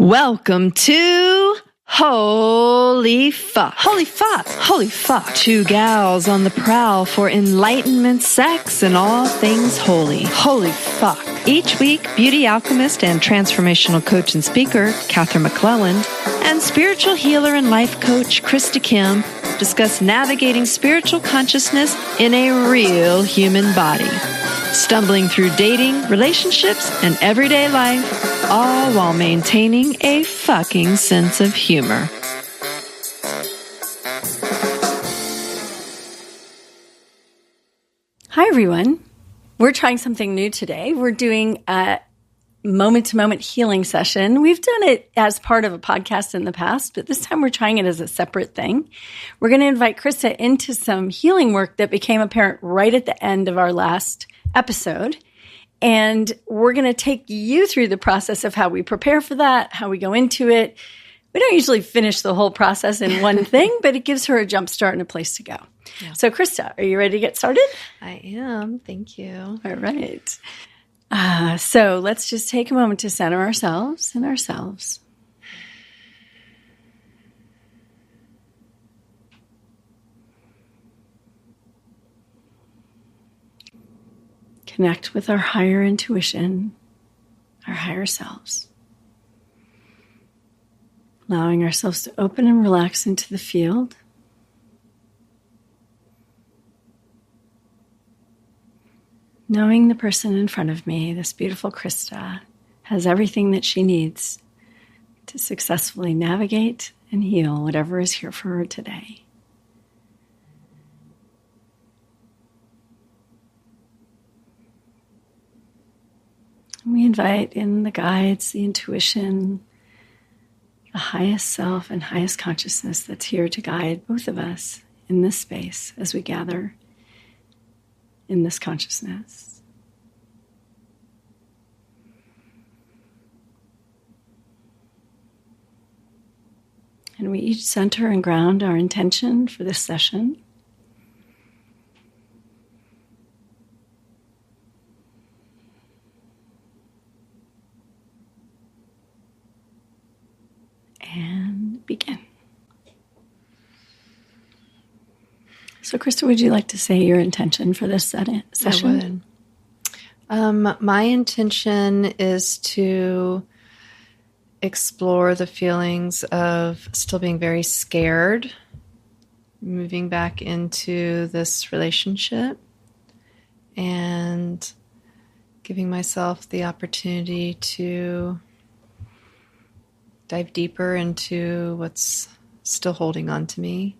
Welcome to Holy Fuck. Holy Fuck. Holy Fuck. Two gals on the prowl for enlightenment, sex, and all things holy. Holy Fuck. Each week, beauty alchemist and transformational coach and speaker, Katherine McClelland, and spiritual healer and life coach, Krista Kim, discuss navigating spiritual consciousness in a real human body. Stumbling through dating, relationships, and everyday life, all while maintaining a fucking sense of humor. Hi, everyone. We're trying something new today. We're doing a moment-to-moment healing session. We've done it as part of a podcast in the past, but this time we're trying it as a separate thing. We're going to invite Krista into some healing work that became apparent right at the end of our last episode. And we're going to take you through the process of how we prepare for that, how we go into it. We don't usually finish the whole process in one thing, but it gives her a jump start and a place to go. Yeah. So, Krista, are you ready to get started? I am. Thank you. All right. So let's just take a moment to center ourselves and ourselves. Connect with our higher intuition, our higher selves. Allowing ourselves to open and relax into the field. Knowing the person in front of me, this beautiful Krista, has everything that she needs to successfully navigate and heal whatever is here for her today. We invite in the guides, the intuition, the highest self and highest consciousness that's here to guide both of us in this space as we gather in this consciousness. And we each center and ground our intention for this session. And begin. So, Krista, would you like to say your intention for this session? I would. My intention is to explore the feelings of still being very scared, moving back into this relationship, and giving myself the opportunity to dive deeper into what's still holding on to me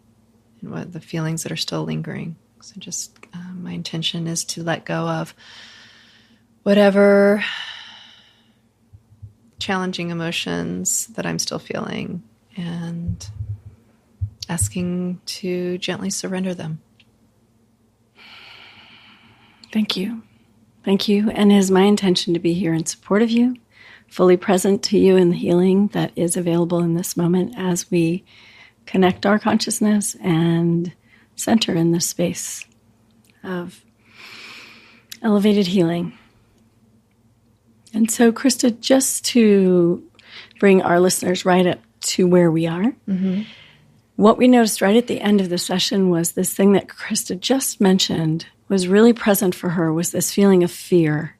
and what the feelings that are still lingering. So just my intention is to let go of whatever challenging emotions that I'm still feeling and asking to gently surrender them. Thank you. Thank you. And it is my intention to be here in support of you, fully present to you in the healing that is available in this moment as we connect our consciousness and center in this space of elevated healing. And so, Krista, just to bring our listeners right up to where we are, what we noticed right at the end of the session was this thing that Krista just mentioned was really present for her, was this feeling of fear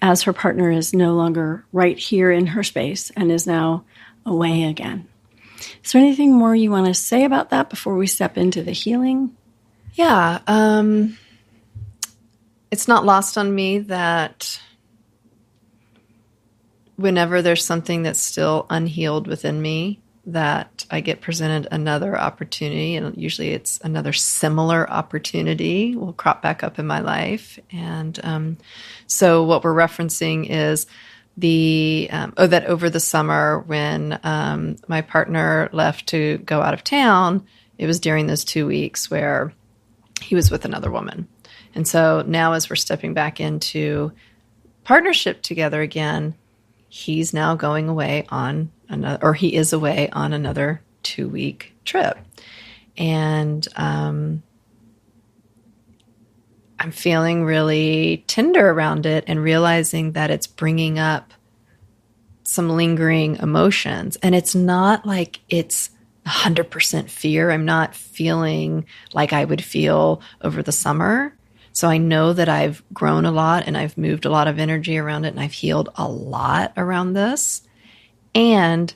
as her partner is no longer right here in her space and is now away again. Is there anything more you want to say about that before we step into the healing? Yeah. It's not lost on me that whenever there's something that's still unhealed within me, that I get presented another opportunity, and usually it's another similar opportunity will crop back up in my life. And so what we're referencing is that over the summer when my partner left to go out of town, it was during those 2 weeks where he was with another woman. And so now as we're stepping back into partnership together again, he's now going away on another, or he is away on another 2-week trip. And I'm feeling really tender around it and realizing that it's bringing up some lingering emotions. And it's not like it's 100% fear. I'm not feeling like I would feel over the summer. So I know that I've grown a lot and I've moved a lot of energy around it and I've healed a lot around this. And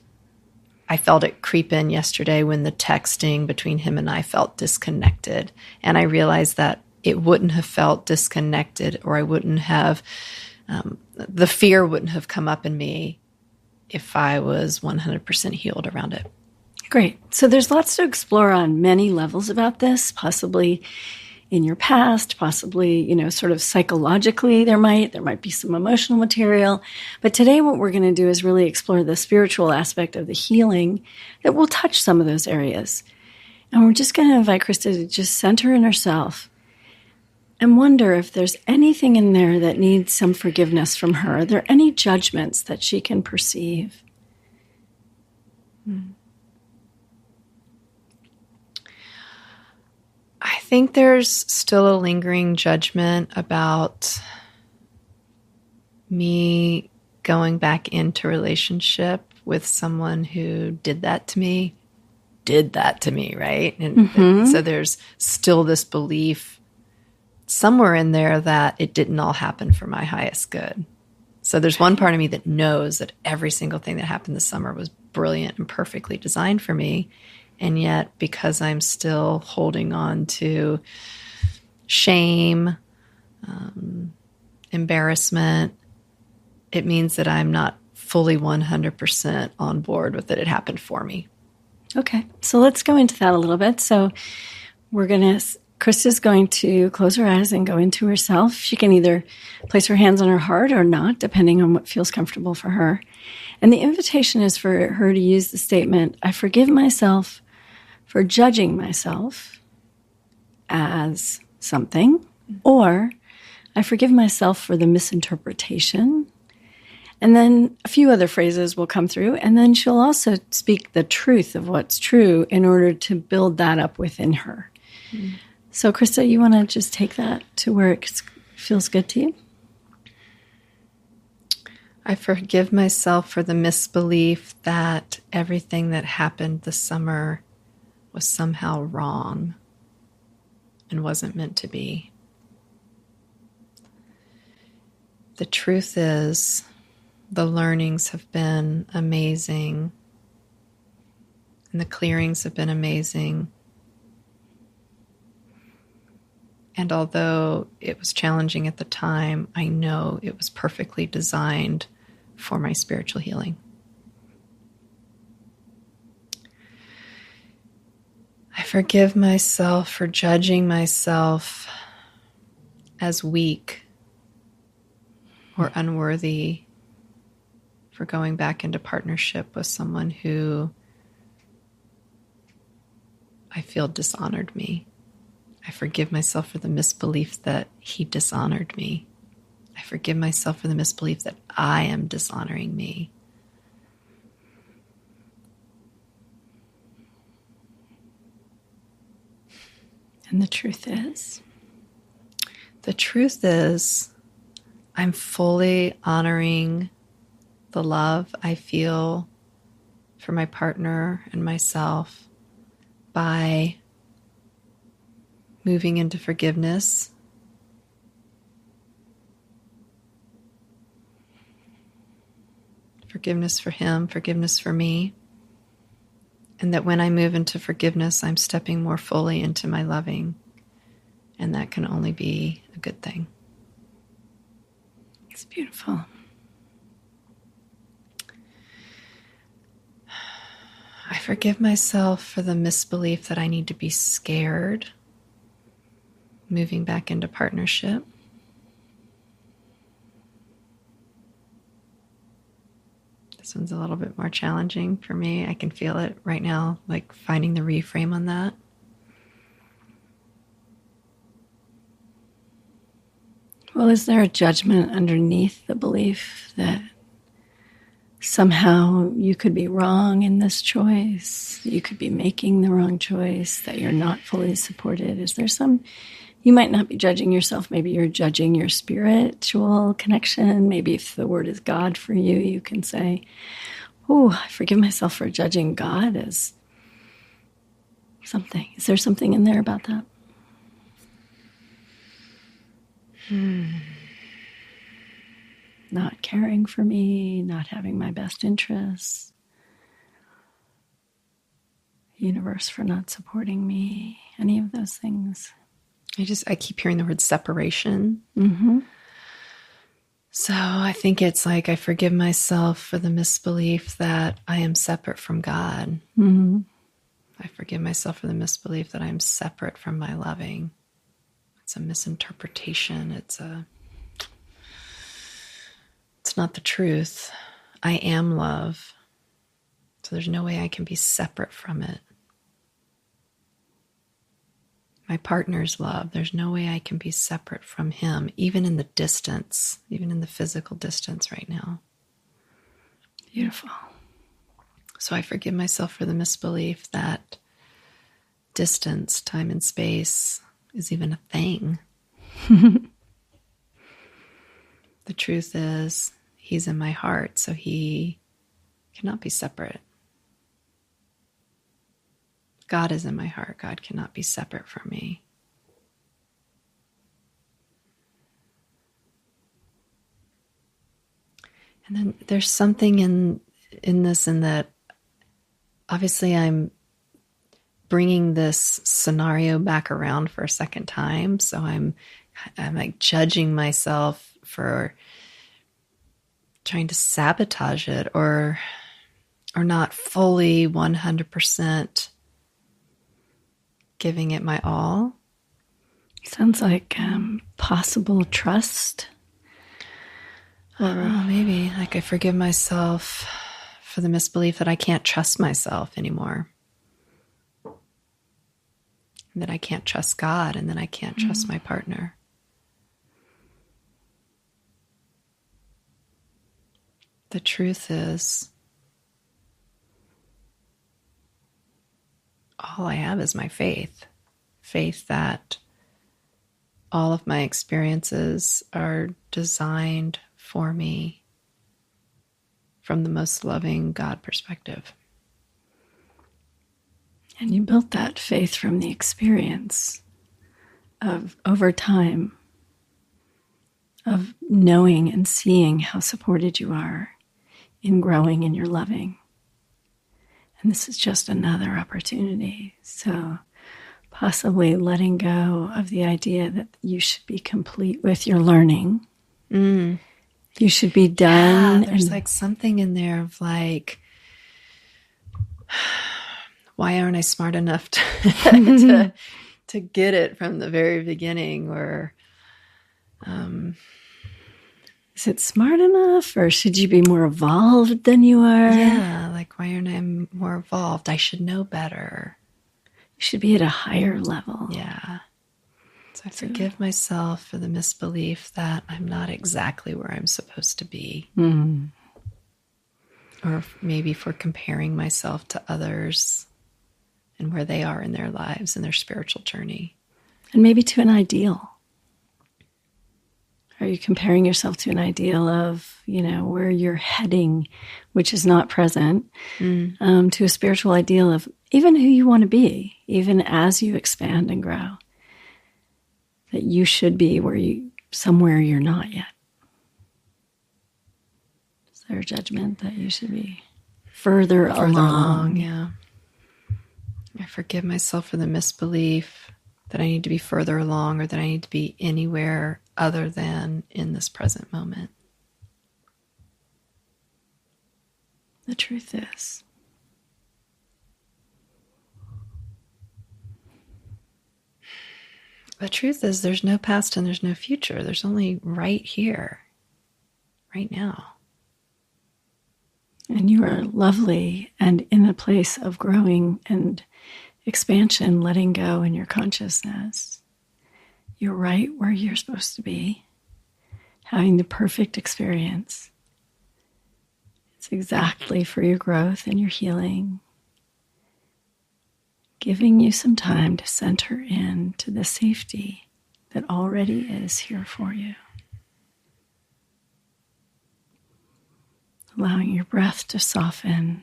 I felt it creep in yesterday when the texting between him and I felt disconnected. And I realized that it wouldn't have felt disconnected, or I wouldn't have, the fear wouldn't have come up in me if I was 100% healed around it. Great. So there's lots to explore on many levels about this, possibly in your past, possibly, sort of psychologically there might be some emotional material. But today what we're going to do is really explore the spiritual aspect of the healing that will touch some of those areas. And we're just going to invite Krista to just center in herself and wonder if there's anything in there that needs some forgiveness from her. Are there any judgments that she can perceive? I think there's still a lingering judgment about me going back into relationship with someone who did that to me, right? And so there's still this belief somewhere in there that it didn't all happen for my highest good. So there's one part of me that knows that every single thing that happened this summer was brilliant and perfectly designed for me. And yet, because I'm still holding on to shame, embarrassment, it means that I'm not fully 100% on board with that it happened for me. Okay, so let's go into that a little bit. So Krista's going to close her eyes and go into herself. She can either place her hands on her heart or not, depending on what feels comfortable for her. And the invitation is for her to use the statement, I forgive myself for judging myself as something, or I forgive myself for the misinterpretation. And then a few other phrases will come through, and then she'll also speak the truth of what's true in order to build that up within her. So, Krista, you want to just take that to where it feels good to you? I forgive myself for the misbelief that everything that happened this summer was somehow wrong and wasn't meant to be. The truth is, the learnings have been amazing, and the clearings have been amazing. And although it was challenging at the time, I know it was perfectly designed for my spiritual healing. I forgive myself for judging myself as weak or unworthy for going back into partnership with someone who I feel dishonored me. I forgive myself for the misbelief that he dishonored me. I forgive myself for the misbelief that I am dishonoring me. And the truth is? The truth is, I'm fully honoring the love I feel for my partner and myself by moving into forgiveness. Forgiveness for him, forgiveness for me. And that when I move into forgiveness, I'm stepping more fully into my loving. And that can only be a good thing. It's beautiful. I forgive myself for the misbelief that I need to be scared moving back into partnership. This one's a little bit more challenging for me. I can feel it right now, like finding the reframe on that. Well, is there a judgment underneath the belief that somehow you could be wrong in this choice, you could be making the wrong choice, that you're not fully supported? Is there some You might not be judging yourself. Maybe you're judging your spiritual connection. Maybe if the word is God for you, you can say, oh, I forgive myself for judging God as something. Is there something in there about that? Not caring for me, not having my best interests. Universe for not supporting me. Any of those things. I keep hearing the word separation. Mm-hmm. So I think it's like I forgive myself for the misbelief that I am separate from God. Mm-hmm. I forgive myself for the misbelief that I am separate from my loving. It's a misinterpretation. It's not the truth. I am love. So there's no way I can be separate from it. My partner's love, there's no way I can be separate from him, even in the distance, even in the physical distance right now. Beautiful. So I forgive myself for the misbelief that distance, time and space is even a thing. The truth is, he's in my heart, so he cannot be separate. God is in my heart. God cannot be separate from me. And then there's something in this, in that obviously I'm bringing this scenario back around for a second time. So I'm like judging myself for trying to sabotage it or not fully 100% giving it my all. Sounds like possible trust. Or maybe like I forgive myself for the misbelief that I can't trust myself anymore. And that I can't trust God, and that I can't trust my partner. The truth is, all I have is my faith. Faith that all of my experiences are designed for me from the most loving God perspective. And you built that faith from the experience of over time of knowing and seeing how supported you are in growing in your loving. And this is just another opportunity. So possibly letting go of the idea that you should be complete with your learning. You should be done. Yeah, there's like something in there of like, why aren't I smart enough to get it from the very beginning? Or is it smart enough, or should you be more evolved than you are? Yeah, like why aren't I more evolved? I should know better. You should be at a higher level. Yeah. So I forgive myself for the misbelief that I'm not exactly where I'm supposed to be. Or maybe for comparing myself to others and where they are in their lives and their spiritual journey. And maybe to an ideal. Are you comparing yourself to an ideal of, where you're heading, which is not present, to a spiritual ideal of even who you want to be, even as you expand and grow, that you should be somewhere you're not yet? Is there a judgment that you should be further along? Yeah. I forgive myself for the misbelief that I need to be further along, or that I need to be anywhere other than in this present moment. The truth is, there's no past and there's no future. There's only right here, right now. And you are lovely and in a place of growing and expansion, letting go in your consciousness. You're right where you're supposed to be, having the perfect experience. It's exactly for your growth and your healing, giving you some time to center in to the safety that already is here for you. Allowing your breath to soften.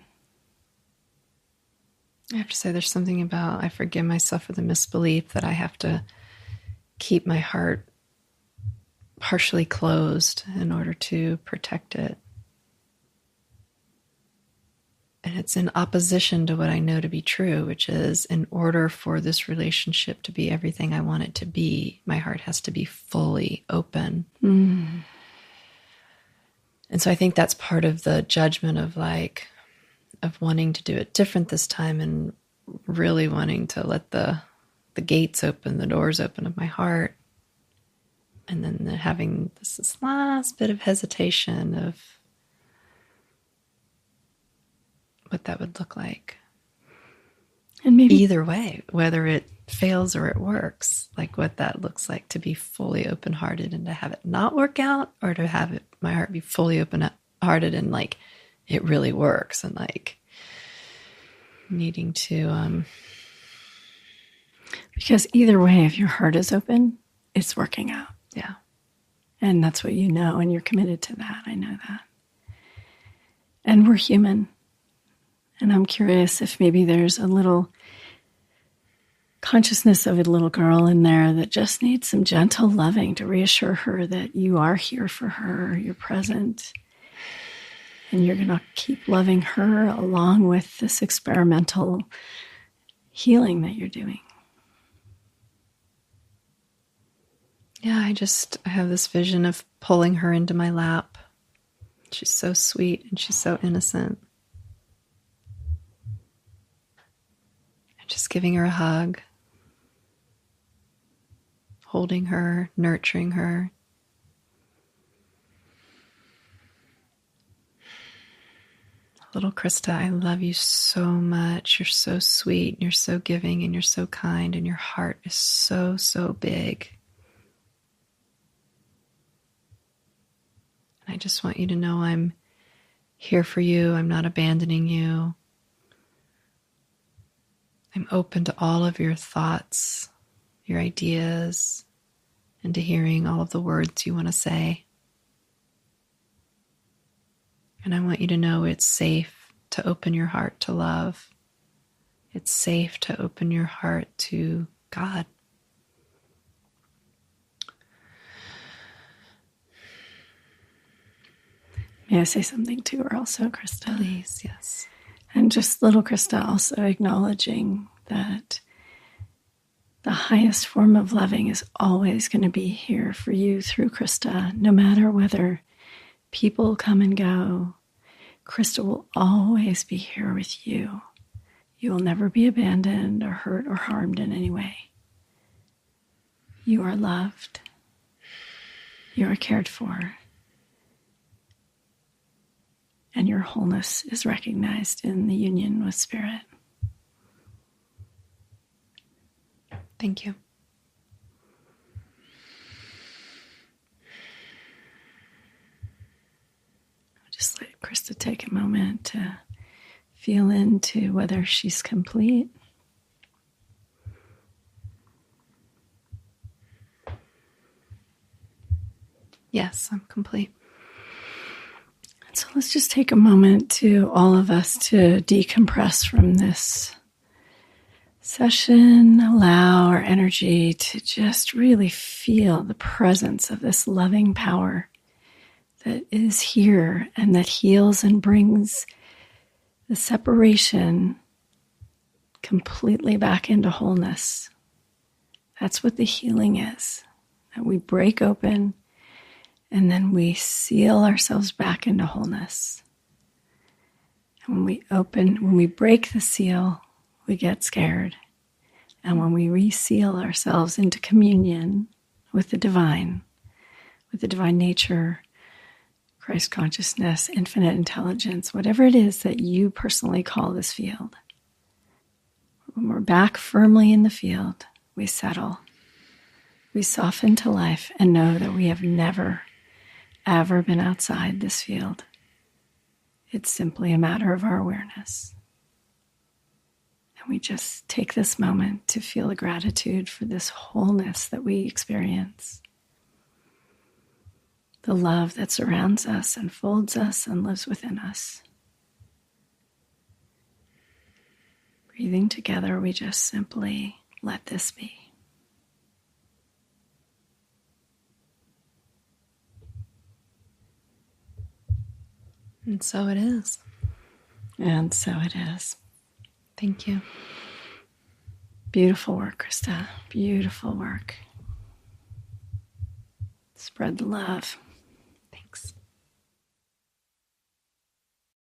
I have to say there's something about, I forgive myself for the misbelief that I have to keep my heart partially closed in order to protect it. And it's in opposition to what I know to be true, which is in order for this relationship to be everything I want it to be, my heart has to be fully open. Mm. And so I think that's part of the judgment of wanting to do it different this time and really wanting to let the gates open, the doors open of my heart. And then having this last bit of hesitation of what that would look like. And maybe Either way, whether it fails or it works, like what that looks like to be fully open-hearted and to have it not work out, or to have it, my heart be fully open-hearted and like it really works, and like needing to because either way, if your heart is open, it's working out. yeah. And that's what you know, and you're committed to that. I know that. And we're human. And I'm curious if maybe there's a little consciousness of a little girl in there that just needs some gentle loving to reassure her that you are here for her, you're present, and you're going to keep loving her along with this experimental healing that you're doing. Yeah, I have this vision of pulling her into my lap. She's so sweet and she's so innocent. And just giving her a hug, holding her, nurturing her. Little Krista, I love you so much. You're so sweet, and you're so giving, and you're so kind, and your heart is so, so big. I just want you to know I'm here for you. I'm not abandoning you. I'm open to all of your thoughts, your ideas, and to hearing all of the words you want to say. And I want you to know it's safe to open your heart to love. It's safe to open your heart to God. May I say something to her also, Krista? Please, yes. And just little Krista also acknowledging that the highest form of loving is always going to be here for you through Krista, no matter whether people come and go. Krista will always be here with you. You will never be abandoned or hurt or harmed in any way. You are loved. You are cared for. And your wholeness is recognized in the union with Spirit. Thank you. Just let Krista take a moment to feel into whether she's complete. Yes, I'm complete. So let's just take a moment to all of us to decompress from this session. Allow our energy to just really feel the presence of this loving power that is here and that heals and brings the separation completely back into wholeness. That's what the healing is. That we break open and then we seal ourselves back into wholeness. And when we break the seal, we get scared. And when we reseal ourselves into communion with the divine nature, Christ consciousness, infinite intelligence, whatever it is that you personally call this field, when we're back firmly in the field, we settle. We soften to life and know that we have never ever been outside this field. It's simply a matter of our awareness. And We just take this moment to feel the gratitude for this wholeness that we experience. The love that surrounds us and folds us and lives within us. Breathing together, we just simply let this be. And so it is. And so it is. Thank you. Beautiful work, Krista. Beautiful work. Spread the love.